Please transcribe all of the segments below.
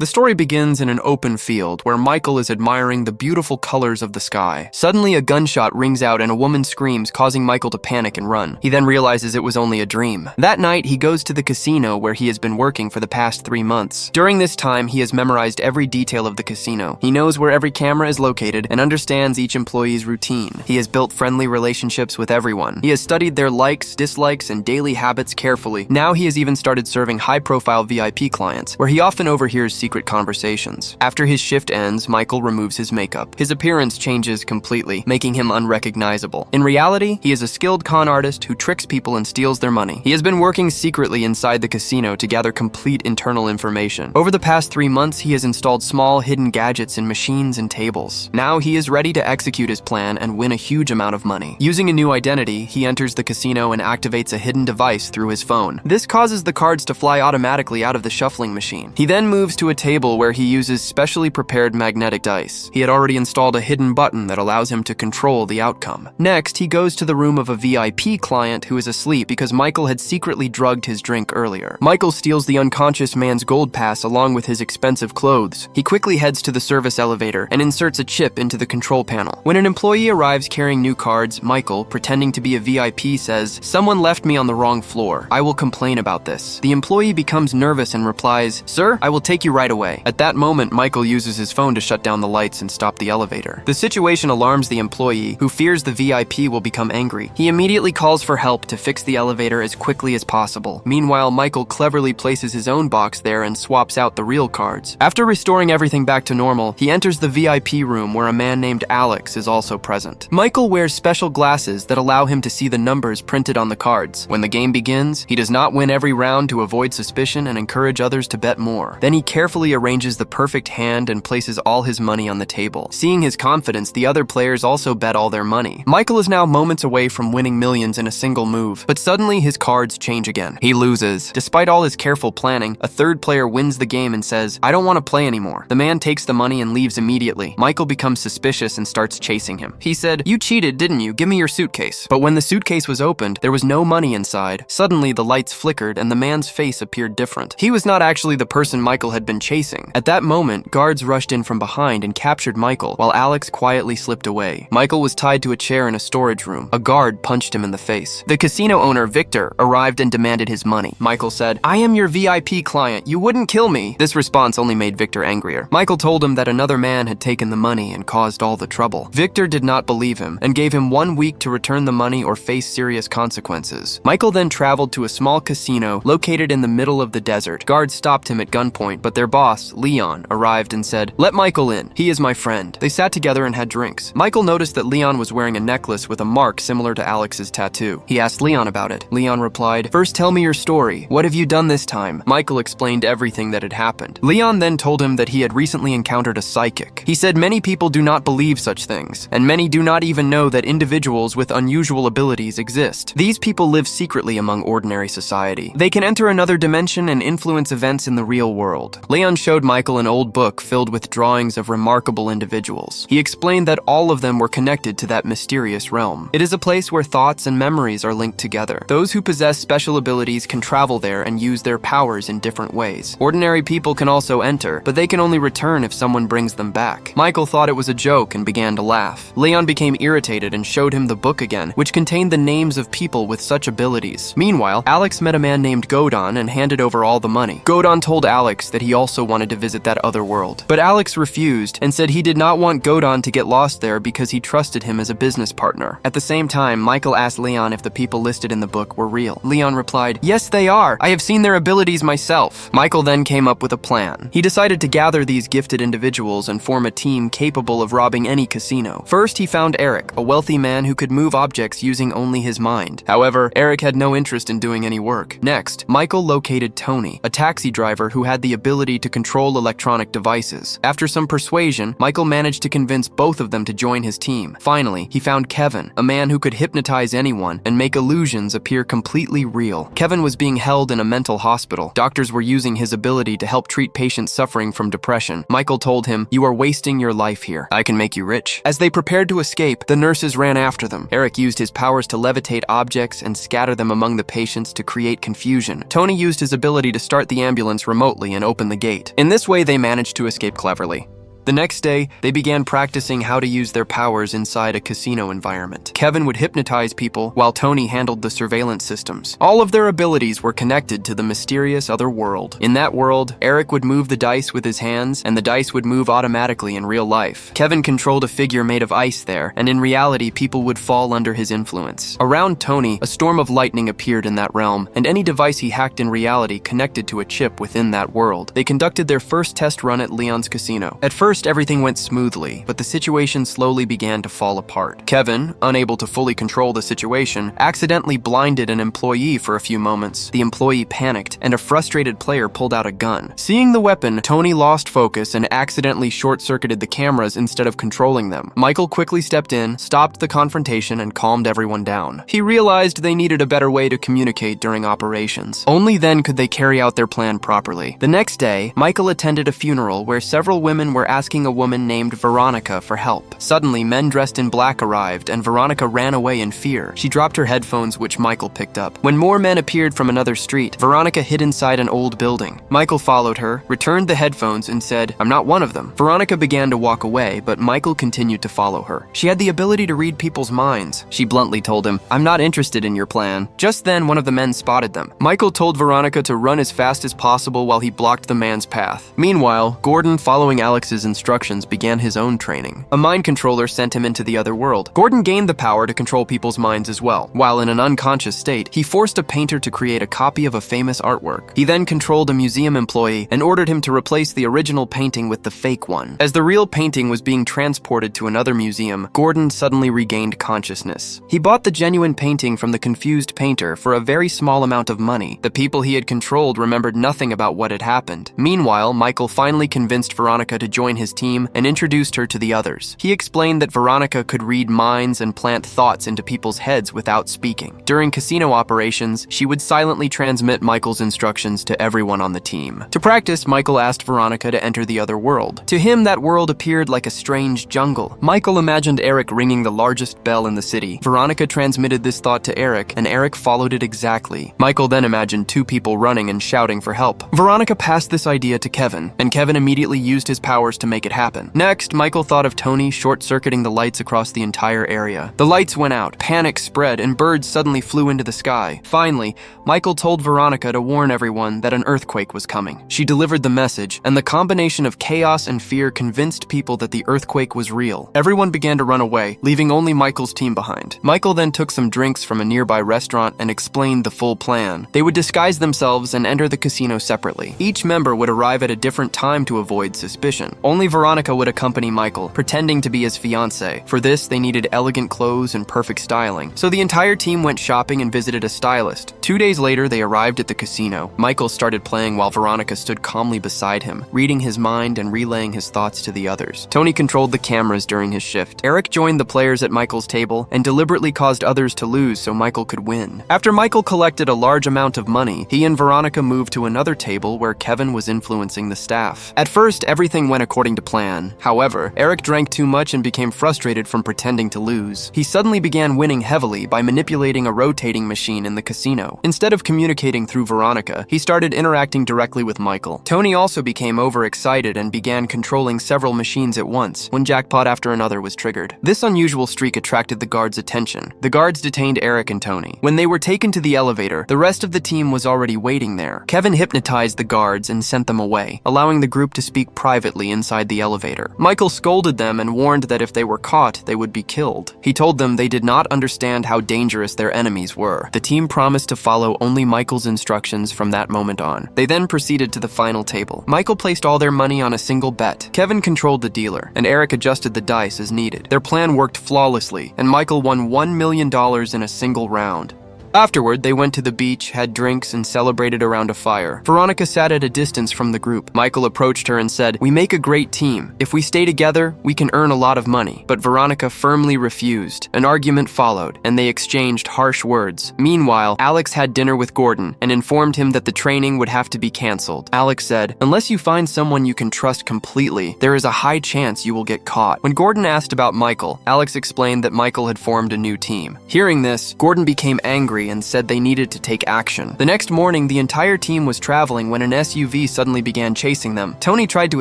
The story begins in an open field where Michael is admiring the beautiful colors of the sky. Suddenly, a gunshot rings out and a woman screams, causing Michael to panic and run. He then realizes it was only a dream. That night, he goes to the casino where he has been working for the past 3 months. During this time, he has memorized every detail of the casino. He knows where every camera is located and understands each employee's routine. He has built friendly relationships with everyone. He has studied their likes, dislikes, and daily habits carefully. Now he has even started serving high-profile VIP clients, where he often overhears secret conversations. After his shift ends, Michael removes his makeup. His appearance changes completely, making him unrecognizable. In reality, he is a skilled con artist who tricks people and steals their money. He has been working secretly inside the casino to gather complete internal information. Over the past 3 months, he has installed small hidden gadgets in machines and tables. Now he is ready to execute his plan and win a huge amount of money. Using a new identity, he enters the casino and activates a hidden device through his phone. This causes the cards to fly automatically out of the shuffling machine. He then moves to a table where he uses specially prepared magnetic dice. He had already installed a hidden button that allows him to control the outcome. Next, he goes to the room of a VIP client who is asleep because Michael had secretly drugged his drink earlier. Michael steals the unconscious man's gold pass along with his expensive clothes. He quickly heads to the service elevator and inserts a chip into the control panel. When an employee arrives carrying new cards, Michael, pretending to be a VIP, says, "Someone left me on the wrong floor. I will complain about this." The employee becomes nervous and replies, "Sir, I will take you right away." At that moment, Michael uses his phone to shut down the lights and stop the elevator. The situation alarms the employee, who fears the VIP will become angry. He immediately calls for help to fix the elevator as quickly as possible. Meanwhile, Michael cleverly places his own box there and swaps out the real cards. After restoring everything back to normal, he enters the VIP room where a man named Alex is also present. Michael wears special glasses that allow him to see the numbers printed on the cards. When the game begins, he does not win every round to avoid suspicion and encourage others to bet more. Then he carefully arranges the perfect hand and places all his money on the table. Seeing his confidence, the other players also bet all their money. Michael is now moments away from winning millions in a single move, but suddenly his cards change again. He loses. Despite all his careful planning, a third player wins the game and says, "I don't want to play anymore." The man takes the money and leaves immediately. Michael becomes suspicious and starts chasing him. He said, "You cheated, didn't you? Give me your suitcase." But when the suitcase was opened, there was no money inside. Suddenly, the lights flickered and the man's face appeared different. He was not actually the person Michael had been chasing. At that moment, guards rushed in from behind and captured Michael, while Alex quietly slipped away. Michael was tied to a chair in a storage room. A guard punched him in the face. The casino owner, Victor, arrived and demanded his money. Michael said, "I am your VIP client. You wouldn't kill me." This response only made Victor angrier. Michael told him that another man had taken the money and caused all the trouble. Victor did not believe him and gave him 1 week to return the money or face serious consequences. Michael then traveled to a small casino located in the middle of the desert. Guards stopped him at gunpoint, but their boss, Leon, arrived and said, "Let Michael in. He is my friend." They sat together and had drinks. Michael noticed that Leon was wearing a necklace with a mark similar to Alex's tattoo. He asked Leon about it. Leon replied, "First tell me your story. What have you done this time?" Michael explained everything that had happened. Leon then told him that he had recently encountered a psychic. He said many people do not believe such things, and many do not even know that individuals with unusual abilities exist. These people live secretly among ordinary society. They can enter another dimension and influence events in the real world. Leon showed Michael an old book filled with drawings of remarkable individuals. He explained that all of them were connected to that mysterious realm. It is a place where thoughts and memories are linked together. Those who possess special abilities can travel there and use their powers in different ways. Ordinary people can also enter, but they can only return if someone brings them back. Michael thought it was a joke and began to laugh. Leon became irritated and showed him the book again, which contained the names of people with such abilities. Meanwhile, Alex met a man named Godon and handed over all the money. Godon told Alex that he also wanted to visit that other world, but Alex refused and said he did not want Godon to get lost there because he trusted him as a business partner. At the same time, Michael asked Leon if the people listed in the book were real. Leon replied, "Yes, they are. I have seen their abilities myself." Michael then came up with a plan. He decided to gather these gifted individuals and form a team capable of robbing any casino. First, he found Eric, a wealthy man who could move objects using only his mind. However, Eric had no interest in doing any work. Next, Michael located Tony, a taxi driver who had the ability to control electronic devices. After some persuasion, Michael managed to convince both of them to join his team. Finally, he found Kevin, a man who could hypnotize anyone and make illusions appear completely real. Kevin was being held in a mental hospital. Doctors were using his ability to help treat patients suffering from depression. Michael told him, "You are wasting your life here. I can make you rich." As they prepared to escape, the nurses ran after them. Eric used his powers to levitate objects and scatter them among the patients to create confusion. Tony used his ability to start the ambulance remotely and open the gate. In this way, they managed to escape cleverly. The next day, they began practicing how to use their powers inside a casino environment. Kevin would hypnotize people, while Tony handled the surveillance systems. All of their abilities were connected to the mysterious other world. In that world, Eric would move the dice with his hands, and the dice would move automatically in real life. Kevin controlled a figure made of ice there, and in reality, people would fall under his influence. Around Tony, a storm of lightning appeared in that realm, and any device he hacked in reality connected to a chip within that world. They conducted their first test run at Leon's casino. At first, everything went smoothly, but the situation slowly began to fall apart. Kevin, unable to fully control the situation, accidentally blinded an employee for a few moments. The employee panicked, and a frustrated player pulled out a gun. Seeing the weapon, Tony lost focus and accidentally short-circuited the cameras instead of controlling them. Michael quickly stepped in, stopped the confrontation, and calmed everyone down. He realized they needed a better way to communicate during operations. Only then could they carry out their plan properly. The next day, Michael attended a funeral where several women were asking a woman named Veronica for help. Suddenly, men dressed in black arrived, and Veronica ran away in fear. She dropped her headphones, which Michael picked up. When more men appeared from another street, Veronica hid inside an old building. Michael followed her, returned the headphones, and said, "I'm not one of them." Veronica began to walk away, but Michael continued to follow her. She had the ability to read people's minds. She bluntly told him, "I'm not interested in your plan." Just then, one of the men spotted them. Michael told Veronica to run as fast as possible while he blocked the man's path. Meanwhile, Gordon, following Alex's instructions, began his own training. A mind controller sent him into the other world. Gordon gained the power to control people's minds as well. While in an unconscious state, he forced a painter to create a copy of a famous artwork. He then controlled a museum employee and ordered him to replace the original painting with the fake one. As the real painting was being transported to another museum, Gordon suddenly regained consciousness. He bought the genuine painting from the confused painter for a very small amount of money. The people he had controlled remembered nothing about what had happened. Meanwhile, Michael finally convinced Veronica to join his team and introduced her to the others. He explained that Veronica could read minds and plant thoughts into people's heads without speaking. During casino operations, she would silently transmit Michael's instructions to everyone on the team. To practice, Michael asked Veronica to enter the other world. To him, that world appeared like a strange jungle. Michael imagined Eric ringing the largest bell in the city. Veronica transmitted this thought to Eric, and Eric followed it exactly. Michael then imagined two people running and shouting for help. Veronica passed this idea to Kevin, and Kevin immediately used his powers to make it happen. Next, Michael thought of Tony short-circuiting the lights across the entire area. The lights went out, panic spread, and birds suddenly flew into the sky. Finally, Michael told Veronica to warn everyone that an earthquake was coming. She delivered the message, and the combination of chaos and fear convinced people that the earthquake was real. Everyone began to run away, leaving only Michael's team behind. Michael then took some drinks from a nearby restaurant and explained the full plan. They would disguise themselves and enter the casino separately. Each member would arrive at a different time to avoid suspicion. Only Veronica would accompany Michael, pretending to be his fiancée. For this, they needed elegant clothes and perfect styling. So the entire team went shopping and visited a stylist. 2 days later, they arrived at the casino. Michael started playing while Veronica stood calmly beside him, reading his mind and relaying his thoughts to the others. Tony controlled the cameras during his shift. Eric joined the players at Michael's table and deliberately caused others to lose so Michael could win. After Michael collected a large amount of money, he and Veronica moved to another table where Kevin was influencing the staff. At first, everything went according to plan. However, Eric drank too much and became frustrated from pretending to lose. He suddenly began winning heavily by manipulating a rotating machine in the casino. Instead of communicating through Veronica, he started interacting directly with Michael. Tony also became overexcited and began controlling several machines at once. One jackpot after another was triggered. This unusual streak attracted the guards' attention. The guards detained Eric and Tony. When they were taken to the elevator, the rest of the team was already waiting there. Kevin hypnotized the guards and sent them away, allowing the group to speak privately inside the elevator. Michael scolded them and warned that if they were caught, they would be killed. He told them they did not understand how dangerous their enemies were. The team promised to follow only Michael's instructions from that moment on. They then proceeded to the final table. Michael placed all their money on a single bet. Kevin controlled the dealer, and Eric adjusted the dice as needed. Their plan worked flawlessly, and Michael won $1 million in a single round. Afterward, they went to the beach, had drinks, and celebrated around a fire. Veronica sat at a distance from the group. Michael approached her and said, "We make a great team. If we stay together, we can earn a lot of money." But Veronica firmly refused. An argument followed, and they exchanged harsh words. Meanwhile, Alex had dinner with Gordon and informed him that the training would have to be canceled. Alex said, "Unless you find someone you can trust completely, there is a high chance you will get caught." When Gordon asked about Michael, Alex explained that Michael had formed a new team. Hearing this, Gordon became angry angry and said they needed to take action. The next morning, the entire team was traveling when an SUV suddenly began chasing them. Tony tried to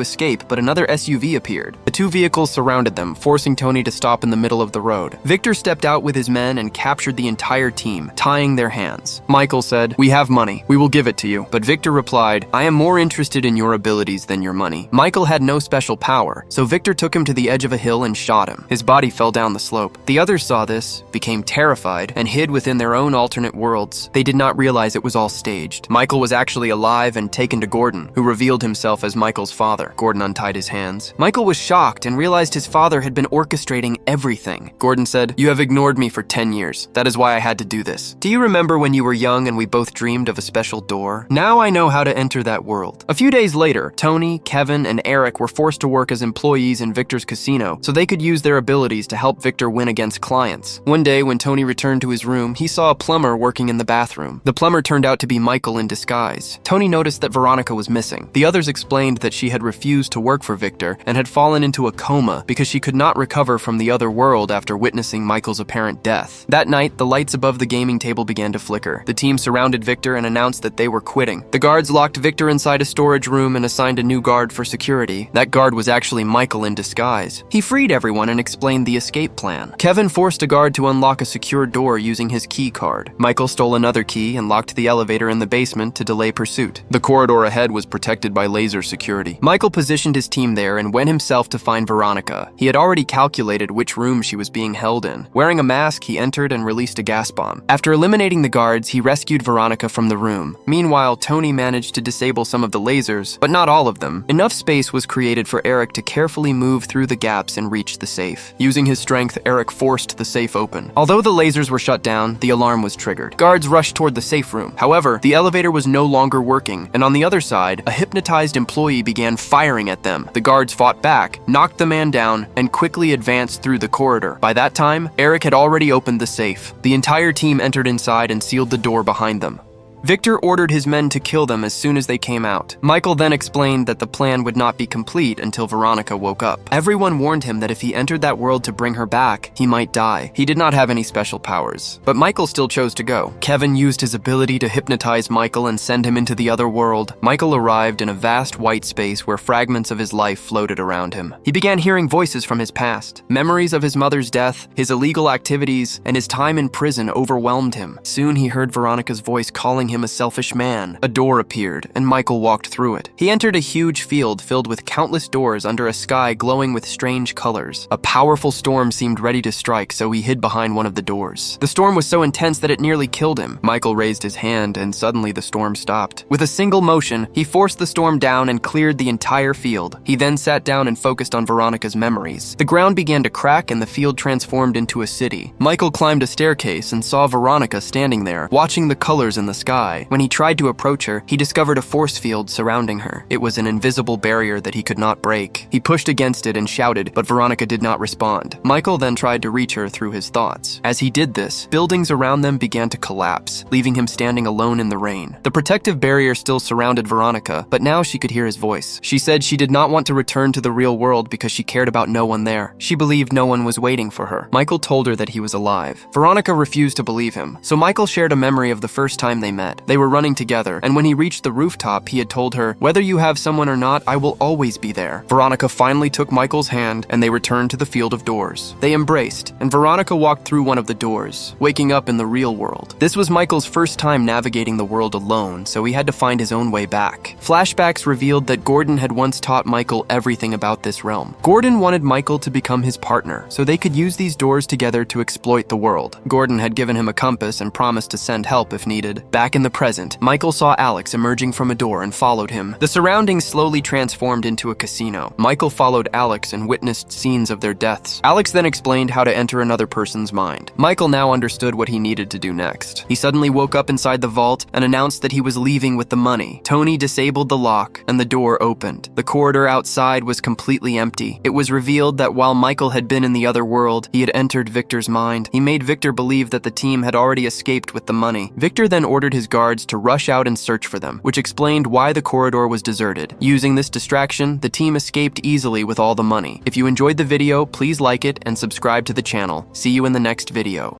escape, but another SUV appeared. The two vehicles surrounded them, forcing Tony to stop in the middle of the road. Victor stepped out with his men and captured the entire team, tying their hands. Michael said, "We have money. We will give it to you." But Victor replied, "I am more interested in your abilities than your money." Michael had no special power, so Victor took him to the edge of a hill and shot him. His body fell down the slope. The others saw this, became terrified, and hid within their own alternate worlds. They did not realize it was all staged. Michael was actually alive and taken to Gordon, who revealed himself as Michael's father. Gordon untied his hands. Michael was shocked and realized his father had been orchestrating everything. Gordon said, "You have ignored me for 10 years. That is why I had to do this. Do you remember when you were young and we both dreamed of a special door? Now I know how to enter that world." A few days later, Tony, Kevin, and Eric were forced to work as employees in Victor's casino so they could use their abilities to help Victor win against clients. One day, when Tony returned to his room, he saw a plumber working in the bathroom. The plumber turned out to be Michael in disguise. Tony noticed that Veronica was missing. The others explained that she had refused to work for Victor and had fallen into a coma because she could not recover from the other world after witnessing Michael's apparent death. That night, the lights above the gaming table began to flicker. The team surrounded Victor and announced that they were quitting. The guards locked Victor inside a storage room and assigned a new guard for security. That guard was actually Michael in disguise. He freed everyone and explained the escape plan. Kevin forced a guard to unlock a secure door using his key card. Michael stole another key and locked the elevator in the basement to delay pursuit. The corridor ahead was protected by laser security. Michael positioned his team there and went himself to find Veronica. He had already calculated which room she was being held in. Wearing a mask, he entered and released a gas bomb. After eliminating the guards, he rescued Veronica from the room. Meanwhile, Tony managed to disable some of the lasers, but not all of them. Enough space was created for Eric to carefully move through the gaps and reach the safe. Using his strength, Eric forced the safe open. Although the lasers were shut down, the alarm was triggered. Guards rushed toward the safe room. However, the elevator was no longer working, and on the other side, a hypnotized employee began firing at them. The guards fought back, knocked the man down, and quickly advanced through the corridor. By that time, Eric had already opened the safe. The entire team entered inside and sealed the door behind them. Victor ordered his men to kill them as soon as they came out. Michael then explained that the plan would not be complete until Veronica woke up. Everyone warned him that if he entered that world to bring her back, he might die. He did not have any special powers, but Michael still chose to go. Kevin used his ability to hypnotize Michael and send him into the other world. Michael arrived in a vast white space where fragments of his life floated around him. He began hearing voices from his past. Memories of his mother's death, his illegal activities, and his time in prison overwhelmed him. Soon he heard Veronica's voice calling him a selfish man. A door appeared, and Michael walked through it. He entered a huge field filled with countless doors under a sky glowing with strange colors. A powerful storm seemed ready to strike, so he hid behind one of the doors. The storm was so intense that it nearly killed him. Michael raised his hand, and suddenly the storm stopped. With a single motion, he forced the storm down and cleared the entire field. He then sat down and focused on Veronica's memories. The ground began to crack, and the field transformed into a city. Michael climbed a staircase and saw Veronica standing there, watching the colors in the sky. When he tried to approach her, he discovered a force field surrounding her. It was an invisible barrier that he could not break. He pushed against it and shouted, but Veronica did not respond. Michael then tried to reach her through his thoughts. As he did this, buildings around them began to collapse, leaving him standing alone in the rain. The protective barrier still surrounded Veronica, but now she could hear his voice. She said she did not want to return to the real world because she cared about no one there. She believed no one was waiting for her. Michael told her that he was alive. Veronica refused to believe him, so Michael shared a memory of the first time they met. They were running together, and when he reached the rooftop, he had told her, "Whether you have someone or not, I will always be there." Veronica finally took Michael's hand, and they returned to the field of doors. They embraced, and Veronica walked through one of the doors, waking up in the real world. This was Michael's first time navigating the world alone, so he had to find his own way back. Flashbacks revealed that Gordon had once taught Michael everything about this realm. Gordon wanted Michael to become his partner, so they could use these doors together to exploit the world. Gordon had given him a compass and promised to send help if needed. Back in the present, Michael saw Alex emerging from a door and followed him. The surroundings slowly transformed into a casino. Michael followed Alex and witnessed scenes of their deaths. Alex then explained how to enter another person's mind. Michael now understood what he needed to do next. He suddenly woke up inside the vault and announced that he was leaving with the money. Tony disabled the lock and the door opened. The corridor outside was completely empty. It was revealed that while Michael had been in the other world, he had entered Victor's mind. He made Victor believe that the team had already escaped with the money. Victor then ordered his guards to rush out and search for them, which explained why the corridor was deserted. Using this distraction, the team escaped easily with all the money. If you enjoyed the video, please like it and subscribe to the channel. See you in the next video.